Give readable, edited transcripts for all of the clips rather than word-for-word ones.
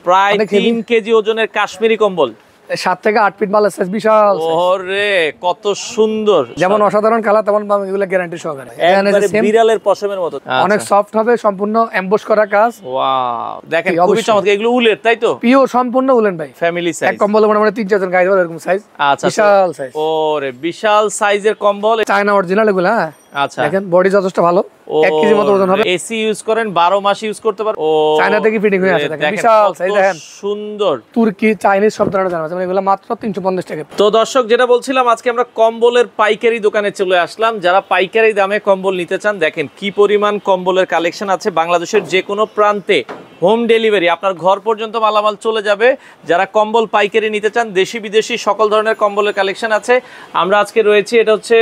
প্রায় 3 কেজি ওজনের কাশ্মীরি কম্বল, 7 থেকে 8 ফিট মাল সাইজ, বিশাল। ওরে কত সুন্দর, যেমন অসাধারণ কালার তেমন এগুলো গ্যারান্টি সহকারে। একবারে বিড়ালের পশমের মতো, অনেক সফট হবে, সম্পূর্ণ এমবস করা কাজ। ওয়াও, দেখেন খুবই চমৎকার। এগুলো উলের, তাই তো? পিওর সম্পূর্ণ উলেন ভাই, ফ্যামিলি সাইজ। এক কম্বল মোটামুটি 3-4 জন গায়ে ধরে এরকম সাইজ। আচ্ছা, বিশাল সাইজ। ওরে বিশাল সাইজের কম্বল, চায়না অরিজিনাল এগুলো। হ্যাঁ আচ্ছা, দেখেন বডি যথেষ্ট ভালো, 1 কেজি মতো ওজন হবে। এসি ইউজ করেন, 12 মাস ইউজ করতে পারেন। ও চায়না থেকে ফিটিং হয়ে আসে, দেখেন বিশাল সাইজ। দেখেন সুন্দর, তুর্কি চাইনিজ সব ধরনের জানা আছে, এগুলো মাত্র 350 টাকা। তো দর্শক, যেটা বলছিলাম, আজকে আমরা কম্বলের পাইকারি দোকানে চলে আসলাম। যারা পাইকারি দামে কম্বল নিতে চান, দেখেন কি পরিমাণ কম্বলের কালেকশন আছে। বাংলাদেশের যে কোনো প্রান্তে হোম ডেলিভারি, আপনার ঘর পর্যন্ত মালামাল চলে যাবে। যারা কম্বল পাইকারি নিতে চান, দেশি বিদেশি সকল ধরনের কম্বলের কালেকশন আছে। আমরা আজকে রয়েছি, এটা হচ্ছে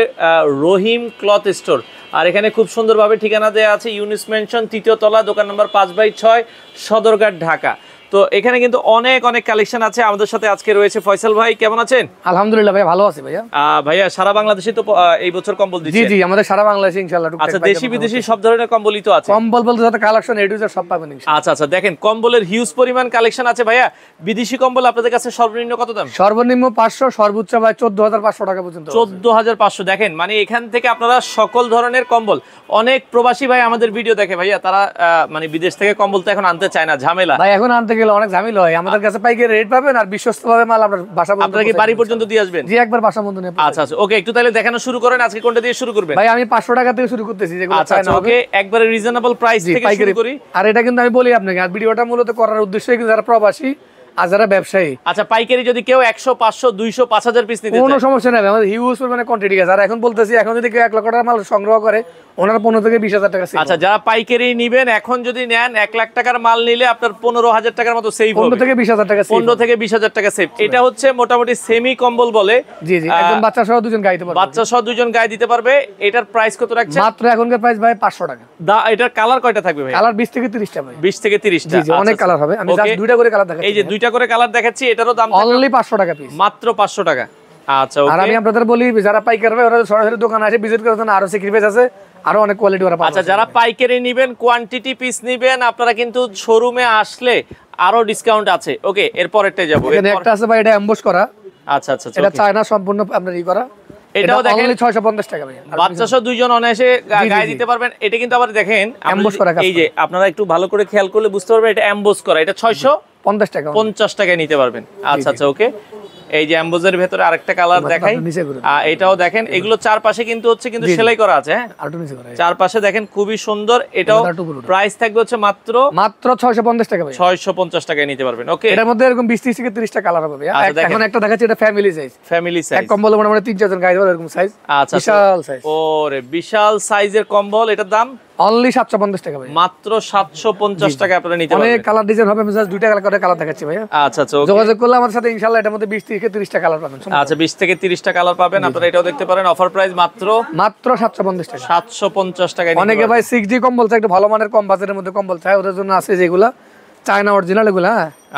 রহিম ক্লথ স্টোর, আর এখানে খুব সুন্দরভাবে ঠিকানা দেওয়া আছে, ইউনিস মেনশন, 3য় তলা, দোকান নম্বর 5/6, সদরঘাট, ঢাকা। তো এখানে কিন্তু অনেক অনেক কালেকশন আছে। আমাদের সাথে আজকে রয়েছে ফয়সাল ভাই, কেমন আছেন? আলহামদুলিল্লাহ ভাই, ভালো আছি ভাইয়া। ভাইয়া সারা বাংলাদেশে তো এই বছর কম্বল দিচ্ছেন? জি জি, আমাদের সারা বাংলাদেশে ইনশাআল্লাহ। আচ্ছা, দেশি বিদেশি সব ধরনের কম্বলই তো আছে? কম্বল বলতে যত কালেকশন এ টু জেড সব পাবেন ইনশাআল্লাহ। আচ্ছা আচ্ছা, দেখেন কম্বলের হিউজ পরিমাণ কালেকশন আছে। ভাইয়া, বিদেশি কম্বল আপনাদের কাছে সর্বনিম্ন কত দাম? সর্বনিম্ন 500, সর্বোচ্চ ভাই 14500 টাকা পর্যন্ত। 14500। দেখেন, মানে এখান থেকে আপনারা সকল ধরনের কম্বল, অনেক প্রবাসী ভাই আমাদের ভিডিও দেখে ভাইয়া, তারা মানে বিদেশ থেকে কম্বল তো এখন আনতে চায় না, ঝামেলা ভাই। এখন আনতে গেলে অনেক ঝামেলা হয়। আমাদের কাছে পাইকারি রেট পাবেন, আর বিশ্বস্তভাবে মাল আপনার বাসা পর্যন্ত। আপনারা কি বাড়ি পর্যন্ত দিয়ে আসবেন? জি, একবার বাসা পর্যন্ত নিয়ে। আচ্ছা আচ্ছা, ওকে, একটু তাহলে দেখানো শুরু করেন। আজকে কোনটা দিয়ে শুরু করবেন? ভাই আমি 500 টাকা থেকে শুরু করতেছি, যেগুলো আচ্ছা আচ্ছা, ওকে, একবারে রিজনেবল প্রাইস থেকে শুরু করি। আর এটা কিন্তু আমি বলি আপনাকে, আর ভিডিওটা মূলত করার উদ্দেশ্য কিন্তু যারা প্রবাসী আর যারা ব্যবসায়ী। আচ্ছা, পাইকারি যদি কেউ 100, 500, 200, 5000 পিস নিতে চায়, কোনো সমস্যা নেই, আমাদের হিউজ পরিমাণে কোয়ান্টিটি আছে। আর এখন বলতেছি, এখন যদি কেউ 1 লক্ষ টাকার মাল সংগ্রহ করে, ওনার 15 থেকে 20,000 টাকা সেভ। আচ্ছা, যারা পাইকারি নিবেন, এখন যদি নেন 1 লাখ টাকার মাল নিলে আপনার 15,000 টাকার মতো সেভ হবে। 15 থেকে 20,000 টাকা সেভ। 15 থেকে 20,000 টাকা সেভ। এটা হচ্ছে মোটামুটি সেমি কম্বল বলে। জি জি, একদম বাচ্চা সহ দুজন গায়ে দিতে পারবে। বাচ্চা সহ দুজন গায়ে দিতে পারবে। এটার প্রাইস কত রাখছেন? মাত্র এখনকার প্রাইস ভাই 500 টাকা। এটার কালার কয়টা থাকবে ভাই? কালার 20 থেকে 30টা ভাই। 20 থেকে 30টা। জি জি, অনেক কালার হবে। আমি জাস্ট দুইটা করে কালার দেখাচ্ছি। এই যে দুইটা করে কালার দেখাচ্ছি, এটারও দাম অনলি 500 টাকা পিস, মাত্র 500 টাকা। আচ্ছা, ওকে। আর আমি আপনাদের বলি, যারা পাইকারি হবে ওরা সরাসরি দোকানে এসে ভিজিট করার জন্য আরো স্যাক্রিফাইস আছে, আরো অনেক কোয়ালিটি ওরা পাবে। আচ্ছা, যারা পাইকারি নেবেন, কোয়ান্টিটি পিস নেবেন, আপনারা কিন্তু শোরুমে আসলে আরো ডিসকাউন্ট আছে। ওকে, এরপরেরটা যাব। এখানে একটা আছে ভাই, এটা এমবস করা। আচ্ছা আচ্ছা, এটা চায়না সম্পূর্ণ আপনার ই করা। এটাও দেখেন 650 টাকা ভাই। বাচ্চা সহ দুইজন অনায়াসে গায়ে দিতে পারবেন। এটা কিন্তু আবার দেখেন, এই যে আপনারা একটু ভালো করে খেয়াল করলে বুঝতে পারবেন, এটা এমবস করা। এটা 650 টাকা, 50 টাকায় নিতে পারবেন। আচ্ছা আচ্ছা, ওকে। এই যে এমবোজের ভেতরে আরেকটা কালার দেখাই, এটাও দেখেন। এগুলো চারপাশে কিন্তু সেলাই করা আছে। হ্যাঁ, চারপাশে দেখেন, খুবই সুন্দর। এটাও প্রাইস থাকবে হচ্ছে মাত্র 650 টাকা ভাই। 650 টাকায় নিতে পারবেন। ওকে, এটার মধ্যে এরকম 20 থেকে 30টা কালার হবে। এখন একটা দেখাচ্ছি, এটা ফ্যামিলি সাইজ। ফ্যামিলি সাইজ, এক কম্বল মোটামুটি 3-4 জন গায়ে ধরে এরকম সাইজ। আচ্ছা, বিশাল সাইজ। ওরে বিশাল সাইজের কম্বল। এটার দাম অনলি 750 টাকা ভাই। মাত্র 750 টাকা আপনারা নিতে পারবেন। অনেক কালার ডিজাইন হবে, আমি জাস্ট দুইটা কালার দেখাচ্ছি ভাই। আচ্ছা আচ্ছা, যোগাযোগ করলে আমাদের সাথে ইনশাআল্লাহ এটার মধ্যে 20 থেকে 30টা কালার পাবেন। আচ্ছা, 20 থেকে 30টা কালার পাবেন। আপনারা এটাও দেখতে পারেন। অফার প্রাইস মাত্র 750 টাকা। 750 টাকায়। অনেকে ভাই 6D কম্বল চাই, একটু ভালো মানের কম বাজেটের মধ্যে কম্বল চাই, ওদের জন্য আছে যেগুলা চায়না অরিজিনাল এগুলা।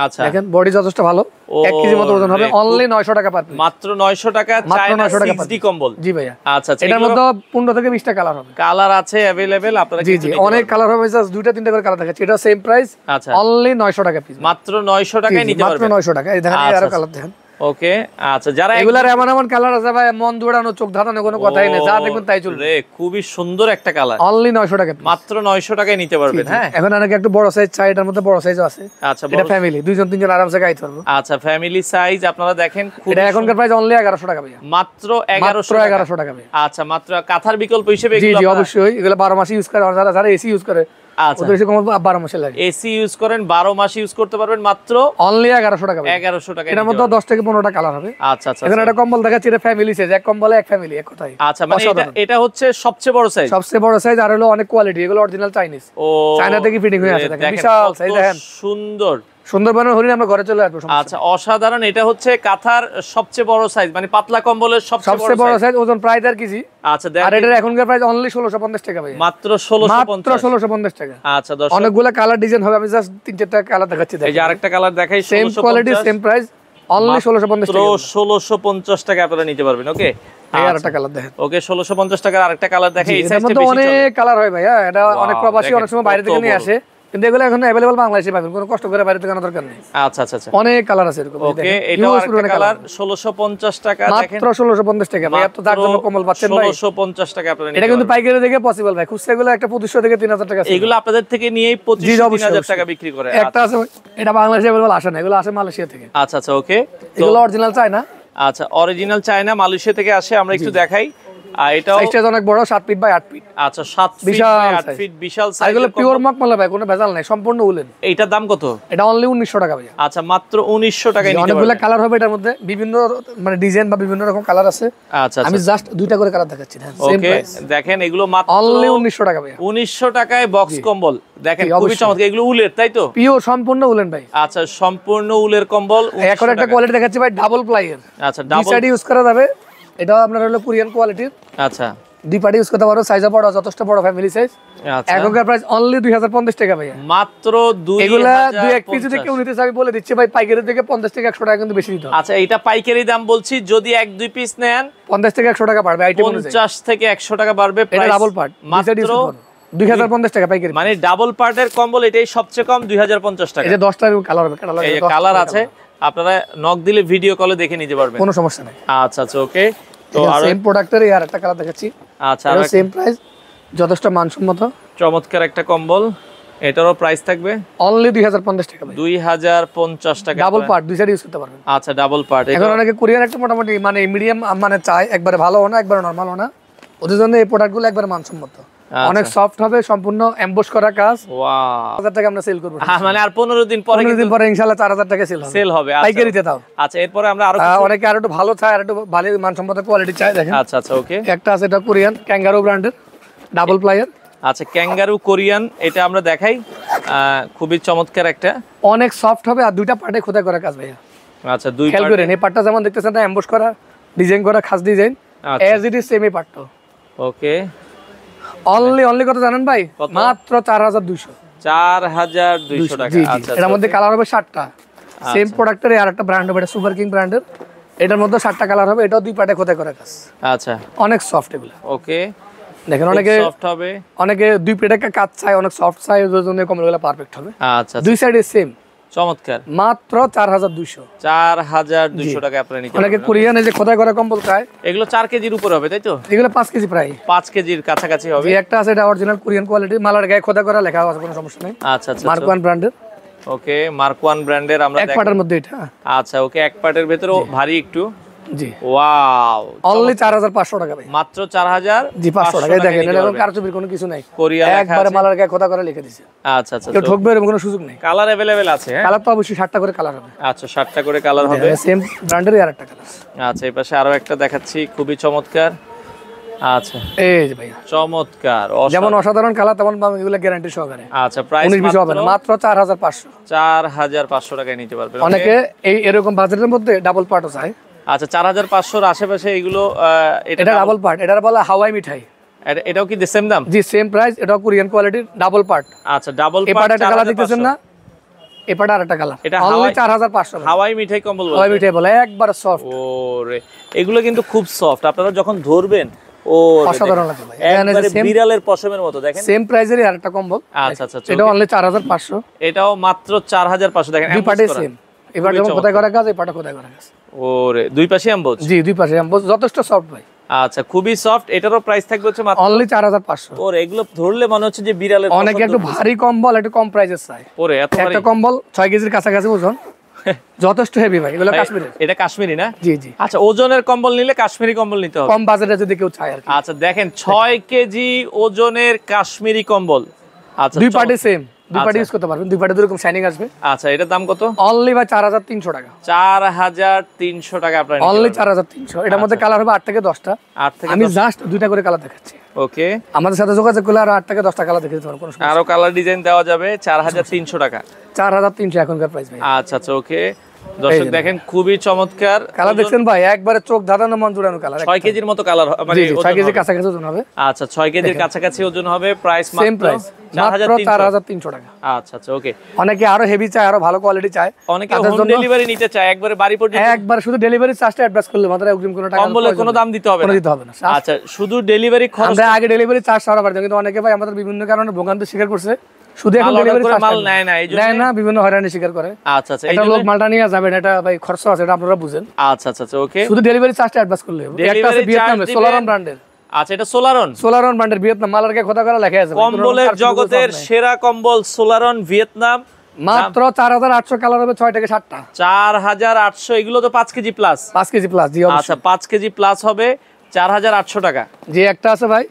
আচ্ছা, দেখেন বডি যথেষ্ট ভালো, 1 কেজি মতো ওজন হবে। অনলি 900 টাকা পার পিস। মাত্র 900 টাকা চায়না 6D কম্বল। জি ভাইয়া। আচ্ছা আচ্ছা, এটার মধ্যে 15 থেকে 20টা কালার হবে। কালার আছে अवेलेबल, আপনারা জি জি, অনেক কালার হবে। জাস্ট 2-3টা করে কালার দেখাচ্ছি। এটা সেম প্রাইস। আচ্ছা, অনলি 900 টাকা পিস। মাত্র 900 টাকায় নিতে পারবেন। মাত্র 900 টাকা। এই দেখেন, এই আরো কালার দেখেন। ওকে, আচ্ছা, যারা এগুলার এমন কালার আছে ভাই, মন দুড়ানো, চোখ ধাঁধানো কোনো কথাই নেই, যা দেখবেন তাই চলবে। খুবই সুন্দর একটা কালার। অনলি 900 টাকা পিস। মাত্র 900 টাকায় নিতে পারবেন। হ্যাঁ, এখন অনেকে একটু বড় সাইজ চাই, এটার মধ্যে বড় সাইজও আছে। আচ্ছা, এটা ফ্যামিলি 2-3 জন আরামসে গাইতে পারবে। আচ্ছা, ফ্যামিলি সাইজ আপনারা দেখেন। এটা এখনকার প্রাইস অনলি 1100 টাকা ভাই। মাত্র 1100 টাকা ভাই। আচ্ছা, মাত্র কাঁথার বিকল্প হিসেবে জি জি, অবশ্যই। এগুলো 12 মাস ইউজ করে, যারা এসি ইউজ করে। আচ্ছা, ওদের এসে কম 12 মাস লাগে। এসি ইউজ করেন, 12 মাস ইউজ করতে পারবেন। মাত্র অনলি 1100 টাকা ভাই। 1100 টাকা। এর মধ্যে 10 থেকে 15টা কালার হবে। আচ্ছা আচ্ছা, এখানে একটা কম্বল দেখাচ্ছি, এটা ফ্যামিলি সাইজ। এক কম্বলে এক ফ্যামিলি, এক কথাই। আচ্ছা, মানে এটা হচ্ছে সবচেয়ে বড় সাইজ। সবচেয়ে বড় সাইজ, আর হলো অনেক কোয়ালিটি। এগুলো অরিজিনাল চাইনিজ। ও, চায়না থেকে ফিটিং হয়ে আসে। দেখেন বিশাল সাইজ, দেখেন সুন্দর। সুন্দরবনের হরিণ আমরা ঘরে চলে আসবো। আচ্ছা, অসাধারণ। এটা হচ্ছে কাঁথার সবচেয়ে বড় সাইজ, মানে পাতলা কম্বলের সবচেয়ে বড় সাইজ, ওজন প্রায় 1.5 কেজি। আচ্ছা, আর এটার এখনকার প্রাইস অনলি 1650 টাকা ভাই। মাত্র 1650 টাকা। আচ্ছা, দর্শক, অনেকগুলো কালার ডিজাইন হবে। আমি জাস্ট 3-4টা কালার দেখাচ্ছি। এই যে আরেকটা কালার দেখাই, same quality, same price, only 1650 টাকা। 1650 টাকা আপনারা নিতে পারবেন। ওকে, এই আরেকটা কালার দেখেন। ওকে, 1650 টাকার আরেকটা কালার দেখাই। এই সাইজটা বেশি, অনেক কালার হয় ভাই। এটা অনেক প্রবাসী অনেক সময় বাইরে থেকে নিয়ে আসে, কিন্তু এগুলো এখন अवेलेबल বাংলাদেশে পাবেন, কোনো কষ্ট করে বাইরে থেকে আনার দরকার নেই। আচ্ছা আচ্ছা আচ্ছা, অনেক কালার আছে এরকম। ওকে, এটাও আরেকটা কালার 1650 টাকা, দেখেন মাত্র 1650 টাকা ভাই। এত জাকজমক কম্বল পাচ্ছেন ভাই, 1650 টাকা আপনারা নিতে এটা কিন্তু পারবেন। পাইকারি থেকে পসিবল ভাই। খুচরা এগুলো একটা 2500 থেকে 3000 টাকা। এগুলো আপনাদের থেকে নিয়েই 25-3000 টাকা বিক্রি করে। একটা আছে এটা বাংলাদেশে अवेलेबल আসে না, এগুলো আসে মালয়েশিয়া থেকে। আচ্ছা আচ্ছা, ওকে, এগুলো অরিজিনাল চায়না। আচ্ছা, অরিজিনাল চায়না মালয়েশিয়া থেকে আসে। আমরা একটু দেখাই। আর এটাও সাইজটা অনেক বড়, 7 ফিট বাই 8 ফিট। আচ্ছা, 7 ফিট বাই 8 ফিট, বিশাল সাইজ। এগুলো পিওর মকমলে ভাই, কোনো ভেজাল নাই, সম্পূর্ণ উলেন। এইটার দাম কত? এটা অনলি 1900 টাকা ভাই। আচ্ছা, মাত্র 1900 টাকায় নিতে পারবেন। অনেকগুলো কালার হবে এটার মধ্যে, বিভিন্ন মানে ডিজাইন বা বিভিন্ন রকম কালার আছে। আচ্ছা, আমি জাস্ট দুইটা করে কালার দেখাচ্ছি। হ্যাঁ, সেম ওকে, প্রাইস। দেখেন এগুলো মাত্র অনলি 1900 টাকা ভাই। 1900 টাকায় বক্স কম্বল, দেখেন খুবই চমৎকার। এগুলো উলের, তাই তো? পিওর সম্পূর্ণ উলেন ভাই। আচ্ছা, সম্পূর্ণ উলের কম্বল। এখন একটা কোয়ালিটি দেখাচ্ছি ভাই, ডাবল প্লাইয়ের। আচ্ছা, ডাবল সাইড ইউজ করা যাবে। এটাও আপনার হলো কোরিয়ান কোয়ালিটির। আচ্ছা, দুই পার্টি ইউজ করতে পারো, সাইজও বড়, যথেষ্ট বড় ফ্যামিলি সাইজ। আচ্ছা, এখনকার প্রাইস অনলি 2050 টাকা ভাই। মাত্র 2050। এগুলা দুই এক পিস যদি কেউ নিতে চাই বলে দিচ্ছি ভাই, পাইকারি থেকে 50 থেকে 100 টাকা কিন্তু বেশি দিতে হবে। আচ্ছা, এটা পাইকারি দাম বলছি, যদি 1-2 পিস নেন 50 থেকে 100 টাকা বাড়বে, আইটেম অনুযায়ী 50 থেকে 100 টাকা বাড়বে। এটা ডাবল পার্ট, মাত্র 2050 টাকা পাইকারি। মানে ডাবল পার্টের কম্বল এটাই সবচেয়ে কম, 2050 টাকা। এই যে 10টা কালার হবে, এই যে কালার আছে, আপনারা নক দিলে ভিডিও কলে দেখে নিতে পারবেন, কোনো সমস্যা নাই। আচ্ছা আচ্ছা, ওকে। তো তো আর সেম প্রোডাক্টের আর একটা কালার দেখাচ্ছি। আচ্ছা, আর সেম প্রাইস, যথেষ্ট মানসম্মত, চমৎকার একটা কম্বল। এটারও প্রাইস থাকবে অনলি 2050 টাকা ভাই। 2050 টাকা। ডাবল পার্ট, দুই সাইড ইউজ করতে পারবেন। আচ্ছা, ডাবল পার্ট। এখন অনেকে কোরিয়ান একটা মোটামুটি মানে মিডিয়াম মানে চাই, একবারে ভালো না একবারে নরমাল না, ওদের জন্য এই প্রোডাক্টগুলো একবারে মানসম্মত। অনেক সফট হবে, সম্পূর্ণ এমবোস করা কাজ। ওয়াও, 1000 টাকা আমরা সেল করব। মানে আর 15 দিন পরে 15 দিন পরে ইনশাআল্লাহ 4000 টাকা সেল হবে। আচ্ছা। পাইকারিতে দাও। আচ্ছা, এরপরে আমরা আরো অনেকে আর একটু ভালো চায়, আর একটু ভালো মানসম্মত কোয়ালিটি চায়, দেখেন। আচ্ছা আচ্ছা, ওকে। একটা আছে এটা কোরিয়ান ক্যাঙ্গারো ব্র্যান্ডের ডাবল প্লাইয়ার। আচ্ছা, ক্যাঙ্গারু কোরিয়ান, এটা আমরা দেখাই। খুবই চমৎকার একটা, অনেক সফট হবে, আর দুইটা পার্টে খোদাই করা কাজ ভাইয়া। আচ্ছা, দুই খেয়াল করেন, এই পার্টটা যেমন দেখতেছেন না, এমবোস করা, ডিজাইন করা, খাস design, as it is same এই পার্টটা। ওকে, অনলি কত জানেন ভাই? মাত্র 4200। 4200 টাকা। আচ্ছা, এর মধ্যে কালার হবে 7টা। সেম প্রোডাক্টের আর একটা ব্র্যান্ড হবে, এটা সুপার কিং ব্র্যান্ডের। এটার মধ্যে 7টা কালার হবে, এটাও দুই পার্টে খোদাই করা কাজ। আচ্ছা, অনেক সফট এগুলো। ওকে, দেখেন অনেকে সফট হবে, অনেকে দুই পেটে কাজ চায়, অনেক সফট চায়, ওদের জন্য কম্বলগুলো পারফেক্ট হবে। আচ্ছা, দুই সাইডে সেম, চমৎকার। মাত্র 4200। 4200 টাকা আপনারা নিতে অনেকে পারবেন। কোরিয়ান এই যে খোদাই করা কম্বল চায়, এগুলো 4 কেজির উপর হবে, তাই তো? এগুলো 5 কেজি প্রায়, 5 কেজির কাছাকাছি হবে। এই একটা আছে, এটা অরিজিনাল কোরিয়ান কোয়ালিটি, মালার গায়ে খোদাই করা লেখা আছে, কোনো সমস্যা নেই। আচ্ছা আচ্ছা, মার্ক 1 ব্র্যান্ডের। ওকে, মার্ক 1 ব্র্যান্ডের আমরা এক পার্টের মধ্যে এটা। আচ্ছা, ওকে, এক পার্টের ভেতরেও ভারী একটু। জি, ওয়াও, অনলি 4500 টাকা ভাই। মাত্র 4000। জি, 500 টাকা। দেখেন এটা কোনো কারচুপির কোনো কিছু নাই, কোরিয়া লেখা একবারে আছে। মালার গায়ে খোদা করে লিখে দিয়েছে। আচ্ছা আচ্ছা, কেউ ঠকবে এরকম কোনো সুযোগ নেই। কালার अवेलेबल আছে? হ্যাঁ, কালার তো অবশ্যই 7টা করে কালার হবে। আচ্ছা, 7টা করে কালার হবে। সেম ব্র্যান্ডের আর একটা কালার। আচ্ছা, এই পাশে আরো একটা দেখাচ্ছি, খুবই চমৎকার। আচ্ছা, এই যে ভাই, চমৎকার, যেমন অসাধারণ কালার তেমন এগুলো গ্যারান্টি সহকারে। আচ্ছা, প্রাইস 19 হবে না, মাত্র 4500। 4500 টাকায় নিতে পারবেন। অনেকে এই এরকম বাজেটের মধ্যে ডাবল পার্টও চায়। আচ্ছা, 4500 আশেপাশে এগুলো। এটা ডাবল পার্ট, এটার বলা হাওয়াই মিঠাই। এটাও কি সেম দাম? জি, সেম প্রাইস, এটাও কোরিয়ান কোয়ালিটির ডাবল পার্ট। আচ্ছা, ডাবল এই পার্ট। পার্ট একটা কালার দেখতেছেন না, এই পার্ট আরেকটা কালার। এটা অনলি 4500। হাওয়াই মিঠাই কম্বল বলে। হাওয়াই মিঠাই বলে, একবার সফট। ওরে, এগুলো কিন্তু খুব সফট, আপনারা যখন ধরবেন ও অসাধারণ লাগে ভাই। একবারে বিড়ালের পশমের মতো, দেখেন। সেম প্রাইসেরই আরেকটা কম্বল। আচ্ছা আচ্ছা, এটা অনলি 4500। এটাও মাত্র 4500। দেখেন, দুই পার্টে সেম, এবার যেমন খোদাই করা কাজ, এই পার্টে খোদাই করা কাজ। ওরে, দুই পাশে এমবোস? জি, দুই পাশে এমবোস, যথেষ্ট সফট ভাই। আচ্ছা, খুবই সফট। এটারও প্রাইস থাকবে হচ্ছে মাত্র অনলি 4500। ওরে, এগুলো ধরলে মনে হচ্ছে যে বিড়ালের। অনেকে একটু ভারী কম্বল, একটু কম প্রাইসের চায়। ওরে, এত ভারী একটা কম্বল 6 কেজির কাছাকাছি ওজন, যথেষ্ট হেভি ভাই। এগুলো কাশ্মীরের। এটা কাশ্মীরি না? জি জি। আচ্ছা, ওজনের কম্বল নিলে কাশ্মীরি কম্বল নিতে হবে, কম বাজেটে যদি কেউ চায় আর কি। আচ্ছা, দেখেন 6 কেজি ওজনের কাশ্মীরি কম্বল। আচ্ছা, দুই পার্টি সেম, দুই পার্টি ইউজ করতে পারবেন, দুই পার্টি দুই রকম শাইনিং আসবে। আচ্ছা, এটার দাম কত? অনলি ভাই 4300 টাকা। 4300 টাকা আপনারা অনলি 4300। এটার মধ্যে কালার হবে 8 থেকে 10টা। 8 থেকে আমি জাস্ট দুইটা করে কালার দেখাচ্ছি। ওকে, আমাদের সাথে যোগাযোগ করলে আর 8 থেকে 10টা কালার দেখে দিতে পারবো, কোনো সমস্যা। আরো কালার ডিজাইন দেওয়া যাবে। 4300 টাকা। 4300 এখনকার প্রাইস ভাই। আচ্ছা আচ্ছা, ওকে। দর্শক দেখেন, খুবই চমৎকার কালার দেখছেন ভাই, একবারে চোখ ধাঁধানো মন জুড়ানো কালার। 6 কেজির মতো কালার, মানে 6 কেজি কাছাকাছি ওজন হবে। আচ্ছা, 6 কেজির কাছাকাছি ওজন হবে। প্রাইস সেম প্রাইস, মাত্র 4300 টাকা। আচ্ছা আচ্ছা, ওকে। অনেকে আরো হেভি চায়, আরো ভালো কোয়ালিটি চায়, অনেকে হোম ডেলিভারি নিতে চায়, একবারে বাড়ি পর্যন্ত। একবার শুধু ডেলিভারি চার্জটা অ্যাডভান্স করলে মাত্র অগ্রিম কোনো টাকা কম্বলের কোনো দাম দিতে হবে না? দিতে হবে না। আচ্ছা, শুধু ডেলিভারি খরচ। আমরা আগে ডেলিভারি চার্জ সারা পারতাম, কিন্তু অনেকে ভাই আমাদের বিভিন্ন কারণে ভোগান্তি স্বীকার করছে, শুধু এখন মাল order ডেলিভারি করে মাল নেয় না, এই জন্য নেয় না, বিভিন্ন হয়রানি স্বীকার করে। আচ্ছা আচ্ছা, এই এটা লোক জন্য মালটা নিয়ে যাবেন, এটা ভাই খরচ আছে, এটা আপনারা বুঝেন। আচ্ছা আচ্ছা আচ্ছা, ওকে। শুধু ডেলিভারি চার্জটা অ্যাডভান্স করলে হবে। একটা আছে Delivery ভিয়েতনামে charge সোলারন দিবেন। ব্র্যান্ডের, আচ্ছা, এটা সোলারন সোলারন ব্র্যান্ডের ভিয়েতনাম, মালার গায়ে খোদা করা লেখা আছে ভাই, কোনো রকম কম্বলের কারচুপি জগতের কোনো সব নাই। সেরা কম্বল সোলারন ভিয়েতনাম, মাত্র 4800 কালার হবে, 6 থেকে 7টা, 4800। এগুলো তো 5 কেজি প্লাস। 5 KG plus. জি আচ্ছা, অবশ্যই। 5 কেজি প্লাস হবে 4800 টাকা। যে একটা আছে ভাই,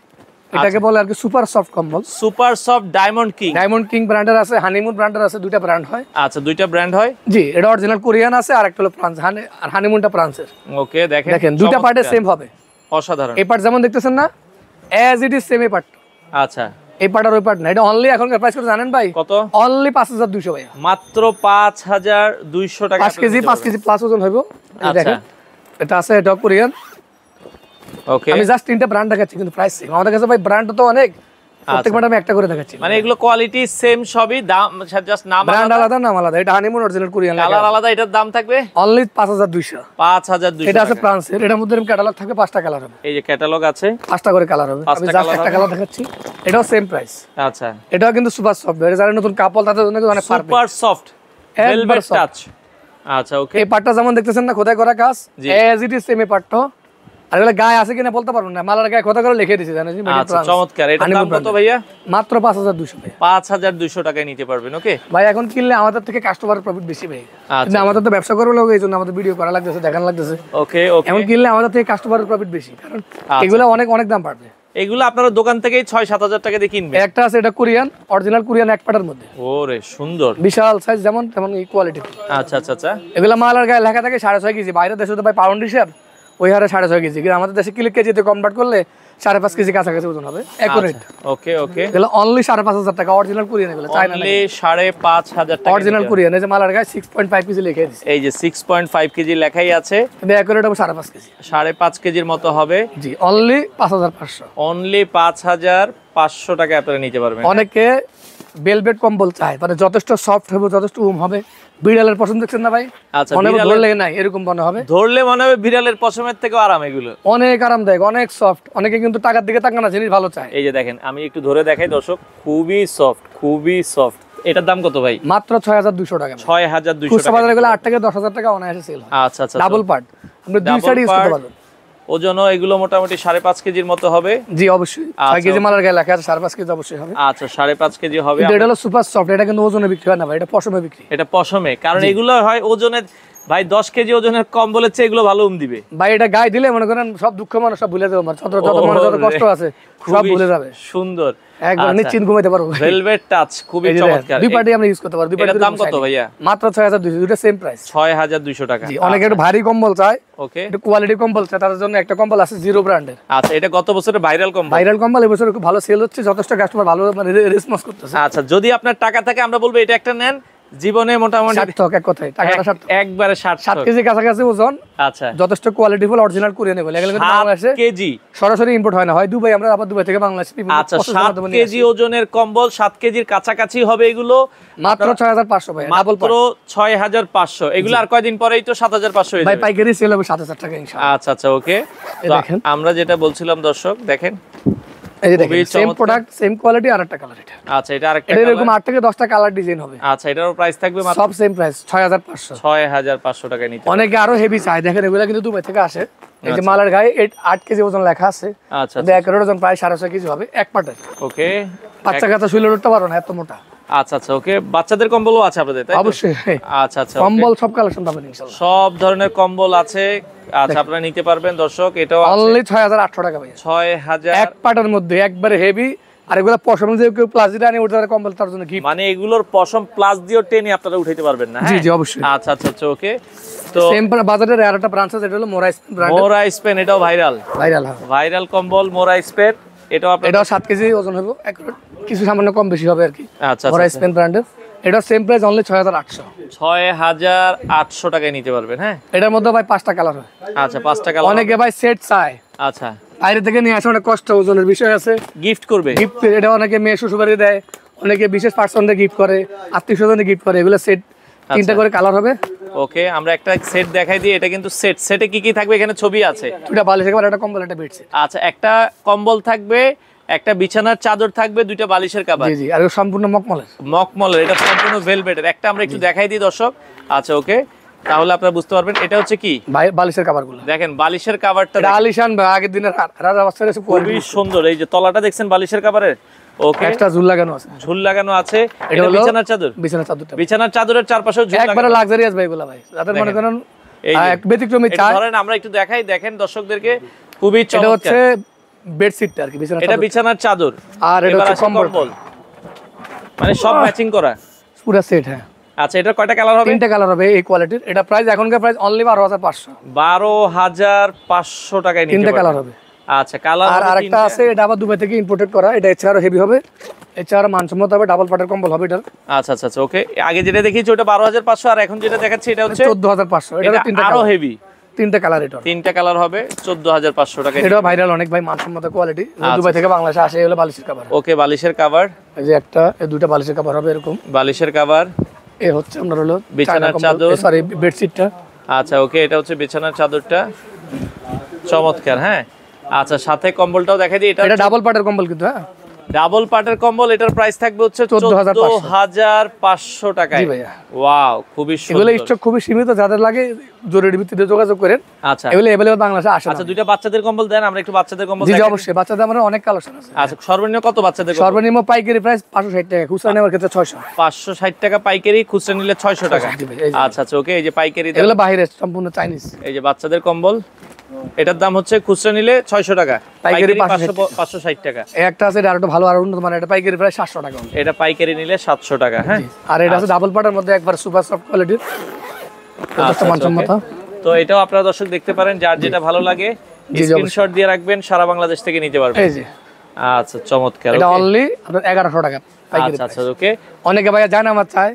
এটাকে বলে আর কি সুপার সফট কম্বল। Super soft diamond king. Diamond king ব্র্যান্ডের আছে, হানিমুন ব্র্যান্ডের আছে, দুইটা ব্র্যান্ড হয়। আচ্ছা, দুইটা ব্র্যান্ড হয়। জি, এটা অরিজিনাল কোরিয়ান আছে, আর একটা হলো ফ্রান্স, আর হানিমুনটা ফ্রান্সের। ওকে, দেখেন দেখেন দুইটা পার্টে সেম হবে, অসাধারণ। এই পার্ট যেমন দেখতেছেন না, অ্যাজ ইট ইজ সেম এই পার্ট। আচ্ছা, এই পার্ট আর ওই পার্ট না। এটা অনলি এখনকার প্রাইস কত জানেন ভাই? কত? অনলি 5200 ভাই, মাত্র 5200 টাকা। 5 কেজি প্লাস ওজন হইব। এই আচ্ছা। দেখেন এটা আছে, এটা কোরিয়ান। ওকে, আমি জাস্ট তিনটা ব্র্যান্ড দেখাচ্ছি, কিন্তু প্রাইস সেম। আমাদের কাছে ভাই ব্র্যান্ড তো অনেক, প্রত্যেক ব্র্যান্ড আমি একটা করে দেখাচ্ছি। মানে এগুলো কোয়ালিটি সেম সবই, দাম জাস্ট নাম ব্র্যান্ড আলাদা, নাম আলাদা। এটা হানিমুন অরিজিনাল কোরিয়ান, কালার আলাদা। এটার দাম থাকবে অনলি 5200। 5200। এটা আছে ফ্রান্সের, এটার মধ্যে ক্যাটালগ থাকবে 5টা কালার হবে। এই যে ক্যাটালগ আছে, 5টা করে কালার হবে। আমি জাস্ট একটা কালার দেখাচ্ছি, এটাও সেম প্রাইস। আচ্ছা, এটাও কিন্তু সুপার সফট। এটা যারা নতুন কাপল তাদের জন্য অনেক perfect, super soft velvet soft। Touch. আচ্ছা, ওকে। এই পার্টটা যেমন দেখতেছেন না, খোদাই করা কাজ, জি। এজ ইট ইজ সেম এই পার্টটা। আর এগুলা গায়ে আছে কিনা বলতে পারবো না, মালার গায়ে খোদা করে লিখে দিয়েছে, জানেন? আচ্ছা, চমৎকার। এটার দাম কত ভাইয়া? মাত্র 5200 ভাই। 5200 টাকায় নিতে পারবেন। ওকে ভাই এখন কিনলে আমাদের থেকে কাস্টমারের প্রফিট বেশি ভাই। কিন্তু আমাদের তো ব্যবসা করবো লোক, এই জন্য আমাদের ভিডিও করা লাগতেছে, দেখানো লাগতেছে। ওকে ওকে, এখন কিনলে আমাদের থেকে কাস্টমারের প্রফিট বেশি, কারণ এগুলো অনেক অনেক দাম পারবে। এগুলো আপনারা দোকান থেকেই 6-7 টাকা দিয়ে কিনবেন। একটা আছে, এটা কোরিয়ান, অরিজিনাল কোরিয়ান, এক পাটার মধ্যে, ওরে সুন্দর, বিশাল সাইজ, যেমন তেমন এই কোয়ালিটি। আচ্ছা আচ্ছা আচ্ছা, এগুলো মালার গায়ে লেখা থাকে 6.5 কেজি। বাইরের দেশে তো ভাই পাউন্ড হিসাব, ওই হারে 6.5 কেজি, কিন্তু আমাদের দেশে কিলো কেজিতে কনভার্ট করলে 5.5 কেজি কাছাকাছি ওজন হবে, একুরেট। ওকে ওকে, এগুলো অনলি 5.5 টাকা, অরিজিনাল কোরিয়ান। এগুলো চায়না, অনলি 5500 টাকা অরিজিনাল কোরিয়ান। এই যে মালার গায়ে 6.5 কেজি লিখে দিয়েছে, এই যে 6.5 কেজি লেখাই আছে, কিন্তু একুরেট হবে 5.5 কেজি। 5.5 কেজির মতো হবে। জি, অনলি 5500। অনলি 5500 টাকা আপনারা নিতে পারবেন। অনেকে বেলভেট কম্বল চায়, মানে যথেষ্ট সফট হবে, যথেষ্ট হবে। বিড়ালের পছন্দ দেখছেন না ভাই? আচ্ছা, মনে হবে ধরলে নাই, এরকম মনে হবে। ধরলে মনে হবে বিড়ালের পশমের থেকেও আরাম এগুলো। অনেক আরামদায়ক, অনেক সফট। অনেকে কিন্তু টাকার দিকে তাকায় না, জিনিস ভালো চায়। এই যে দেখেন, আমি একটু ধরে দেখাই দর্শক, খুবই সফট, খুবই সফট। এটার দাম কত ভাই? মাত্র 6200 টাকা। 6200 খুচরা টাকা। বাজারে গেলে 8 থেকে 10,000 টাকা অনায়াসে সেল হয়। আচ্ছা আচ্ছা, ডাবল পার্ট, আপনি দুই সাইড ইউজ করতে পারবেন। ওজনও এগুলো মোটামুটি 5.5 কেজির মতো হবে। জি অবশ্যই, 6 কেজি মালার গায়ে লেখা আছে, 5.5 কেজি অবশ্যই হবে। আচ্ছা, 5.5 কেজি হবে। কিন্তু এটা হলো সুপার সফট, এটা কিন্তু ওজনে বিক্রি হয় না ভাই, এটা পশমে বিক্রি। এটা পশমে, কারণ এগুলো হয় ওজনে ভাই 10 কেজি ওজনের কম্বলের চেয়ে এগুলো ভালো দিবে ভাই। এটা গায়ে দিলে মনে করেন সব দুঃখ মানুষ সব ভুলে যাবে, যত মনে যত কষ্ট আছে সব ভুলে যাবে। সুন্দর, একবার নিশ্চিন্ত ঘুমাইতে পারবো। ভেলভেট টাচ, খুবই চমৎকার। দুই পার্টি আমরা ইউজ করতে পারবো। দুই পার্টি দাম কত ভাইয়া? মাত্র 6200, দুটো সেম প্রাইস, 6200 টাকা। জি। অনেকে একটু ভারী কম্বল চায়, ওকে, একটু কোয়ালিটি কম্বল চায়, তাদের জন্য একটা কম্বল আছে জিরো ব্র্যান্ডের। আচ্ছা, এটা গত বছরের ভাইরাল কম্বল। ভাইরাল কম্বল এবছর খুব ভালো সেল হচ্ছে, যথেষ্ট কাস্টমার ভালো মানে রেসপন্স করতেছে। আচ্ছা, যদি আপনার টাকা থাকে আমরা বলবো এটা একটা নেন, জীবনে মোটামুটি সার্থক, এক কথায় টাকাটা সার্থক। একবারে 7 কেজি কাছাকাছি ওজন, আচ্ছা, যথেষ্ট কোয়ালিটিফুল অরিজিনাল কোরিয়ান এগুলো। এগুলো কিন্তু বাংলাদেশে 7 কেজি সরাসরি ইম্পোর্ট হয় না, হয় দুবাই, আমরা আবার দুবাই থেকে বাংলাদেশে বিভিন্ন আচ্ছা, process 7 মাধ্যমে নিয়ে কেজি ওজনের কম্বল, 7 কেজির কাছাকাছি হবে এগুলো। আসি। মাত্র 6500 ভাই, ডাবল মাত্র 6500। এগুলো আর কয়দিন পরেই তো 7500 হয়ে ভাই, যাবে। পাইকারি সেল হবে 7000 টাকা ইনশাআল্লাহ। আচ্ছা আচ্ছা, ওকে। এই তো দেখেন। আমরা যেটা বলছিলাম দর্শক, দেখেন এই যে দেখেন, খুবই সেম চমৎকার। প্রোডাক্ট, সেম কোয়ালিটি, আর একটা কালার। এটা আচ্ছা, এটা আরেকটা এটা এরকম কালার। 8 থেকে 10টা কালার ডিজাইন হবে। আচ্ছা, এটারও প্রাইস থাকবে মাত্র সব সেম প্রাইস, 6500। 6500 টাকায় নিতে। অনেকে আরো হেভি চায়, দেখেন এগুলা কিন্তু দুবাই থেকে আসে। এই যে মালার গায়ে 8 কেজি ওজন লেখা আছে, আচ্ছা একের ওজন প্রায় 6.5 কেজি হবে, এক পাটের। ওকে, বাচ্চা কাচ্চা শুলে উঠতে পারো না, এত মোটা। আচ্ছা আচ্ছা, ওকে। বাচ্চাদের কম্বলও আছে আপনাদের, তাই তো? অবশ্যই। আচ্ছা আচ্ছা, কম্বল সব কালেকশন পাবেন ইনশাআল্লাহ, সব ধরনের কম্বল আছে। আচ্ছা, আপনারা নিতে পারবেন দর্শক। এটাও অনলি 6800 টাকা ভাই, 6000। এক পাটের মধ্যে, একবারে হেভি। আর এগুলা পশম যে কেউ প্লাস্টিক আনি উঠতে পারে কম্বল, তার জন্য গিফট। মানে এগুলোর পশম প্লাস দিও টেনে আপনারা উঠাইতে পারবেন না? জি হ্যাঁ জি অবশ্যই। আচ্ছা আচ্ছা আচ্ছা, ওকে। তো সেম বাজারের আর একটা ব্রাঞ্চ আছে, এটা হলো মোরা স্পেন ব্র্যান্ড, মোরা স্পেন, এটাও ভাইরাল ভাইরাল। ভাইরাল কম্বল মোরা স্পেন। এটাও আপনারা, এটাও 7 কেজি ওজন হবে, কিছু সামান্য কম বেশি হবে আর কি। আচ্ছা মোরা আচ্ছা, স্পেন ব্র্যান্ডের, এটা সেম প্রাইস অনলি 6800। 6800 টাকায় নিতে পারবেন। হ্যাঁ, এটার মধ্যে ভাই 5টা কালার হয়। আচ্ছা, 5 টাকা। অনেকে ভাই সেট চায়, আচ্ছা, বাইরে থেকে নিয়ে আসে, অনেক কষ্ট, ওজনের বিষয় আছে। গিফট করবে গিফট এটা অনেকে মেয়ে শ্বশুরবাড়ি দেয়, অনেকে বিশেষ পার্সনদের গিফট করে, আত্মীয় স্বজনদের গিফট করে। এগুলো সেট 3টা করে কালার হবে। ওকে, আমরা একটা সেট দেখাই দিই। এটা কিন্তু সেট, সেটে কি কি থাকবে এখানে ছবি আছে। 2টা বালিশ, একবার একটা কম্বল, একটা বেডশিট। আচ্ছা, একটা কম্বল থাকবে একটা বিছানার চাদর থাকবে, দুইটা বালিশের কভার। জি জি, আর সম্পূর্ণ মকমলের, এটা সম্পূর্ণ ভেলভেটের। একটা আমরা একটু দেখাই দিই দর্শক। আচ্ছা ওকে, তাহলে আপনারা বুঝতে পারবেন এটা হচ্ছে কি বালিশের কভারগুলো। দেখেন বালিশের কভারটা আলিশান আগের দিনের রাজা বাচ্চার কাছে খুবই সুন্দর। এই যে তলাটা দেখছেন বালিশের কভারের, ওকে একটা ঝুল লাগানো আছে, ঝুল লাগানো আছে। এটা বিছানার চাদর, বিছানার চাদরের চারপাশেও ঝুল লাগানো, একবারে লাক্সারিয়াস ভাই এগুলা ভাই। যাদের মনে করেন এক ব্যতিক্রমী চাই, ধরেন আমরা একটু দেখাই, দেখেন দর্শকদেরকে খুবই চমৎকার। এটা হচ্ছে বেডশিটটা আর কি, এটা বিছানার চাদর, আর এটা হচ্ছে কম্বল, মানে সব ম্যাচিং করা পুরো সেট। হ্যাঁ আচ্ছা, এটা কয়টা কালার হবে? 3টা কালার হবে এই কোয়ালিটির। এটা প্রাইস এখনকার প্রাইস অনলি 12,500। 12,500 টাকায় নিতে পারবেন। 3টা কালার হবে। আচ্ছা কালার আর আরেকটা আছে, এটা আবার দুবাই থেকে ইম্পোর্টেড করা, এটা এছাড়া হেভি হবে, এছাড়া মানসম্মত হবে, ডাবল পাটের কম্বল হবে এটা। আচ্ছা আচ্ছা আচ্ছা ওকে, আগে যেটা দেখিয়েছি ওটা 12,500, আর এখন যেটা দেখাচ্ছি এটা হচ্ছে 14,500। এটা 3টা আরো হেভি, 3টা কালার, এটা 3টা কালার হবে 14,500 টাকা। এটা ভাইরাল অনেক ভাই, মানসম্মত কোয়ালিটি, দুবাই থেকে বাংলাদেশে আসে। হলো বালিশের কভার, ওকে বালিশের কভার, এই যে একটা, এই দুইটা বালিশের কভার হবে এরকম, বালিশের কভার। এই হচ্ছে আপনার হলো বিছানার চাদর, সরি বেডশিটটা। আচ্ছা ওকে, এটা হচ্ছে বিছানার চাদরটা, চমৎকার। হ্যাঁ আচ্ছা, সাথে কম্বলটাও দেখাই দিই। এটা ডাবল পাটের কম্বল কিন্তু, হ্যাঁ ডাবল পাটের কম্বল। এটার প্রাইস থাকবে হচ্ছে 14,500 টাকায়। জি ভাইয়া, ওয়াও খুবই সুন্দর। এগুলো স্টক খুবই সীমিত, যাদের লাগে জরুরি ভিত্তিতে যোগাযোগ করেন। আচ্ছা এগুলো अवेलेबल বাংলাদেশে আসে। আচ্ছা দুইটা বাচ্চাদের কম্বল দেন, আমরা একটু বাচ্চাদের কম্বল জি দেখাই। অবশ্যই, বাচ্চাদের আমরা অনেক কালেকশন আছে। আচ্ছা সর্বনিম্ন কত বাচ্চাদের কম্বল? সর্বনিম্ন পাইকারি প্রাইস 560 টাকা, খুচরা নেওয়ার ক্ষেত্রে 600। 560 টাকা পাইকারি, খুচরা নিলে 600 টাকা। জি ভাই, এই যে। আচ্ছা আচ্ছা ওকে, এই যে পাইকারি দেন। এগুলো বাইরে সম্পূর্ণ চাইনিজ। এই যে বাচ্চাদের কম্বল, এটার দাম হচ্ছে খুচরা নিলে 600 টাকা, পাইকারি পাইকারি 560 টাকা। এই একটা আছে, এটা আরেকটু ভালো, আর উন্নত মানের, এটা পাইকারি প্রাইস 700 টাকা। এটা পাইকারি নিলে 700 টাকা। হ্যাঁ আর এটা আছে ডাবল পাটের মধ্যে একবার সুপার সফট কোয়ালিটির, আচ্ছা, মানসম্মত। তো এটাও আপনারা দর্শক দেখতে পারেন, যার যেটা ভালো লাগে স্ক্রিনশট দিয়ে রাখবেন, সারা বাংলাদেশ থেকে নিতে পারবেন। এই যে আচ্ছা চমৎকার, এটা অনলি আপনার 1100 টাকা পাইকারি। আচ্ছা আচ্ছা ওকে। অনেকে ভাইয়া জানে আমার চাই,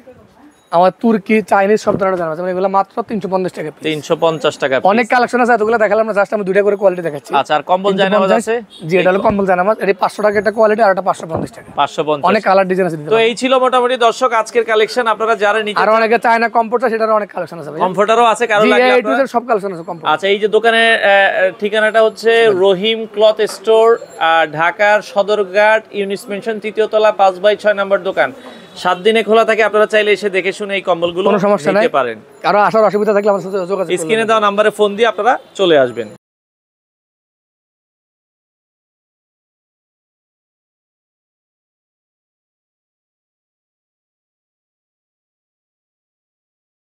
আমার তুর্কি চাইনিজ সব ধরনের জানা আছে, এগুলো মাত্র 350 টাকা, 350 টাকা। অনেক কালেকশন আছে, এতগুলো দেখালাম না, জাস্ট আমি দুইটা করে কোয়ালিটি দেখাচ্ছি। আচ্ছা আর কম্বল জানামাজ আছে? জি এটা হলো কম্বল জানামাজ, এটা 500 টাকা একটা কোয়ালিটি, আর এটা 550 টাকা। 550, অনেক কালার ডিজাইন আছে। তো এই ছিল মোটামুটি দর্শক আজকের কালেকশন। আপনারা যারা নিতে আর অনেকে চায় না কমফোর্টার, সেটারও অনেক কালেকশন আছে ভাই। কমফোর্টারও আছে, কারো লাগলে আপনারা সব কালেকশন আছে কমফোর্টার। আচ্ছা, এই যে দোকানের ঠিকানাটা হচ্ছে রহিম ক্লথ স্টোর, ঢাকার সদরঘাট, ইউনিস মেনশন 3য় তলা, 5/6 নম্বর দোকান। 7 দিনে খোলা থাকে, আপনারা চাইলে এসে দেখে শুনে এই কম্বলগুলো কোনো সমস্যা নাই নিতে পারেন। কারো আসার অসুবিধা থাকলে আমার সাথে যোগাযোগ করুন। স্ক্রিনে দেওয়া নম্বরে ফোন দিয়ে আপনারা চলে আসবেন।